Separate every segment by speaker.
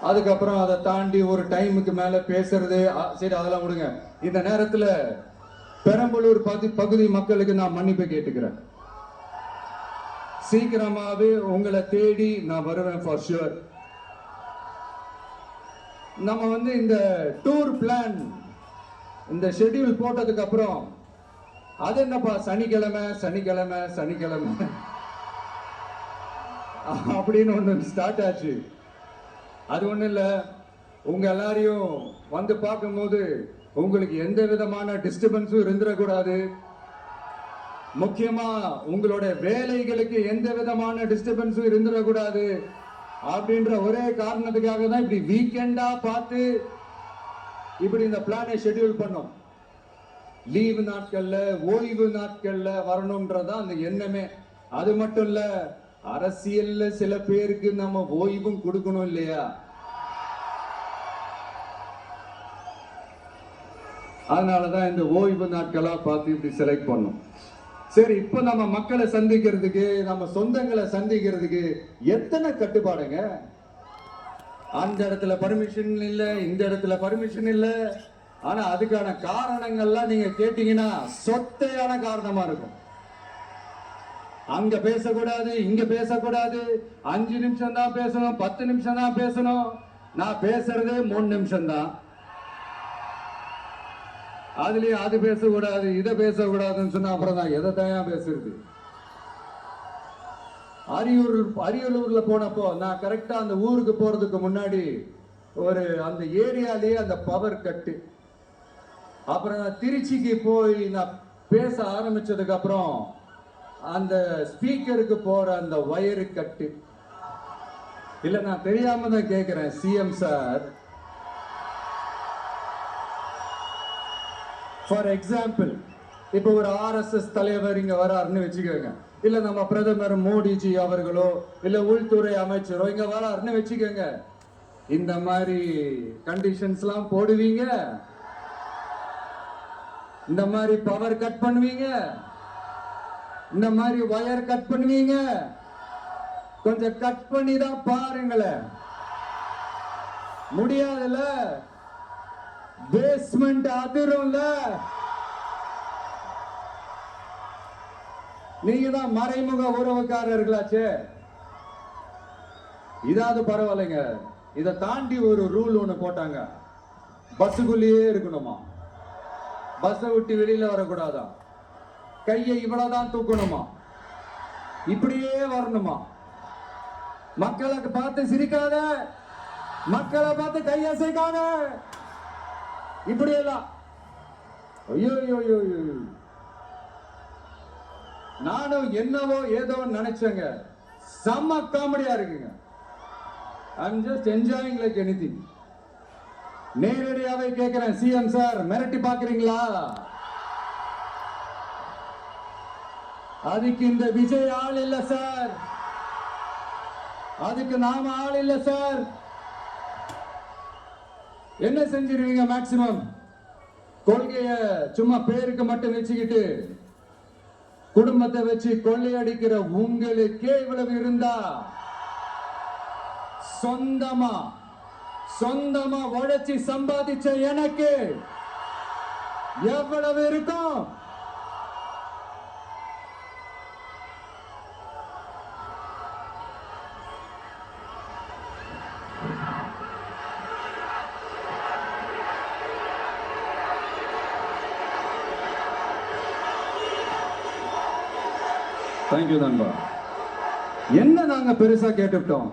Speaker 1: அதுக்கப்புறம் அதை தாண்டி ஒரு டைமுக்கு மேல பேசுறது, சரி அதெல்லாம் விடுங்க. இந்த நேரத்துல பெரம்பலூர் பகுதி மக்களுக்கு நான் மன்னிப்பு கேட்டுக்கிறேன். சீக்கிரமாவே உங்களை தேடி நான் வருவேன் ஃபார் ஷூர். நம்ம இந்த டூர் பிளான், இந்த ஷெட்யூல் போட்டதுக்கு அப்புறம் அது என்னப்பா சனிக்கிழமை சனிக்கிழமை சனிக்கிழமை அப்படின்னு ஒன்று ஸ்டார்ட் ஆச்சு. அது ஒன்றும் இல்லை, உங்க எல்லாரையும் வந்து பார்க்கும்போது உங்களுக்கு எந்த விதமான டிஸ்டர்பன்ஸும் இருந்துடக்கூடாது. முக்கியமா உங்களோட வேலைகளுக்கு எந்த விதமான டிஸ்டர்பன்ஸும் இருந்துடக்கூடாது அப்படின்ற ஒரே காரணத்துக்காக தான் இப்படி வீக்கெண்டா பார்த்து இப்படி இந்த பிளானை ஷெட்யூல் பண்ணோம். லீவு நாட்கள்ல ஓய்வு நாட்கள்ல வரணும்ன்றதான் அந்த எண்ணமே. அது மட்டும் இல்ல, அரசியல்ல சில பேருக்கு நம்ம ஓய்வும் கொடுக்கணும் இல்லையா? அதனாலதான் இந்த ஓய்வு நாட்களா பார்த்து இப்படி செலக்ட் பண்ணோம். சரி, இப்ப நம்ம மக்களை சந்திக்கிறதுக்கு, நம்ம சொந்தங்களை சந்திக்கிறதுக்கு எத்தனை கட்டுப்பாடுங்க. அந்த இடத்துல பர்மிஷன் இல்ல, இந்த இடத்துல பர்மிஷன் இல்ல. ஆனா அதுக்கான காரணங்கள்லாம் நீங்க கேட்டீங்கன்னா சொத்தையான காரணமா இருக்கும். அங்க பேசக்கூடாது, இங்க பேசக்கூடாது, 5 நிமிஷம் தான் பேசணும், 10 நிமிஷம் தான் பேசணும். நான் பேசுறதே 3 நிமிஷம் தான். அதுலயும் அது பேசக்கூடாது, இதை பேசக்கூடாதுன்னு சொன்னா அப்புறம் தான் எதை தான் பேசுறது. அரியலூர்ல போனப்போ நான் கரெக்டா அந்த ஊருக்கு போறதுக்கு முன்னாடி அந்த ஏரியாலேயே அந்த பவர் கட்டு. அப்புறம் நான் திருச்சிக்கு போய் நான் பேச ஆரம்பிச்சதுக்கு அப்புறம் அந்த ஸ்பீக்கருக்கு போற அந்த வயரு கட்டு. இல்ல நான் தெரியாம தான் கேட்கிறேன் சிஎம் சார். ஃபார் எக்ஸாம்பிள், இப்ப ஒரு RSS தலைவர் இங்க வராருன்னு வச்சுக்கோங்க, இல்ல நம்ம பிரதமர் மோடிஜி அவர்களோ இல்ல உள்துறை அமைச்சரோ இங்க வராருன்னு வச்சுக்கோங்க. இந்த மாதிரி கண்டிஷன்ஸ் எல்லாம் போடுவீங்க, இந்த மாதிரி பவர் கட் பண்ணுவீங்க, இந்த மாதிரி வயர் கட் பண்ணுவீங்க. கொஞ்சம் கட் பண்ணி தான் பாருங்களேன். முடியாதுல்ல, பேஸ்மெண்ட் அதிரும்ல. நீங்க தான் மறைமுக உறவுக்காரர்களாச்சே. இதாவது பரவாயில்லைங்க. இதை தாண்டி ஒரு ரூல் ஒண்ணு போட்டாங்க, பஸ்ஸுக்குள்ளேயே இருக்கணுமா, பஸ்ஸை விட்டு வெளியில வரக்கூடாதா, கையை இவ்வளவுதான் தூக்கணுமா, இப்படியே வரணுமா. மக்களை பார்த்து சிரிக்காத, மக்களை பார்த்து கையசைக்காத, இப்படி எல்லாம். ஐயோ, நானும் என்னவோ ஏதோ நினைச்சேங்க. செம்ம காமெடியா இருக்குங்க. I'm just enjoying like anything. நேரடியாவே கேட்கிறேன், சிஎம் சார் மிரட்டி பாக்குறீங்களா? அதுக்கு இந்த விஜய் ஆள் இல்ல சார், அதுக்கு நாம ஆள் இல்ல சார். என்ன செஞ்சிருவீங்க? மேக்சிமம் கொள்கைய சும்மா பேருக்கு மட்டும் வச்சுக்கிட்டு குடும்பத்தை வச்சு கொள்ளையடிக்கிற உங்களுக்கே இவ்வளவு இருந்தா, சொந்தமா உழைச்சி சம்பாதிச்ச எனக்கு எவ்வளவு இருக்கும்? தேங்க்யூ நண்பா. என்ன நாங்க பெருசா கேட்டுட்டோம்?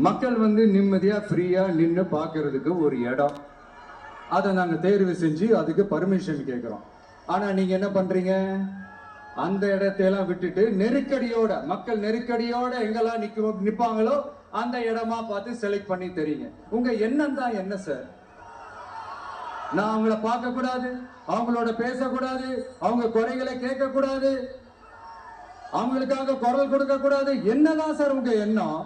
Speaker 1: மக்கள் நிம்மதியா ஃப்ரீயா நின்று பார்க்கறதுக்கு ஒரு இடம், அதை நாங்க தேர்வு செஞ்சு அதுக்கு பர்மிஷன் கேட்கிறோம். ஆனா நீங்க என்ன பண்றீங்க? அந்த இடத்தையெல்லாம் விட்டுட்டு நெருக்கடியோட, மக்கள் நெருக்கடியோட எங்கெல்லாம் நிப்பாங்களோ அந்த இடமா பார்த்து செலக்ட் பண்ணி தெரியுங்க. உங்க எண்ணம் தான் என்ன சார்? நான் அவங்கள பார்க்க கூடாது, அவங்களோட பேசக்கூடாது, அவங்க குறைகளை கேட்க கூடாது, அவங்களுக்காக குரல் கொடுக்க கூடாது. என்னதான் சார் உங்க எண்ணம்?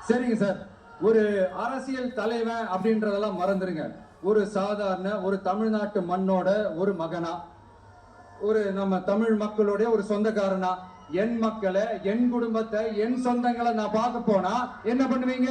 Speaker 1: சரிங்க சார், ஒரு அரசியல் தலைவன் அப்படின்றதெல்லாம் மறந்துருங்க. ஒரு சாதாரண ஒரு தமிழ்நாட்டு மண்ணோட ஒரு மகனா, ஒரு நம்ம தமிழ் மக்களுடைய ஒரு சொந்தக்காரனா, என் மக்களை, என் குடும்பத்தை, என் சொந்தங்களை நான் பார்க்க போனா என்ன பண்ணுவீங்க?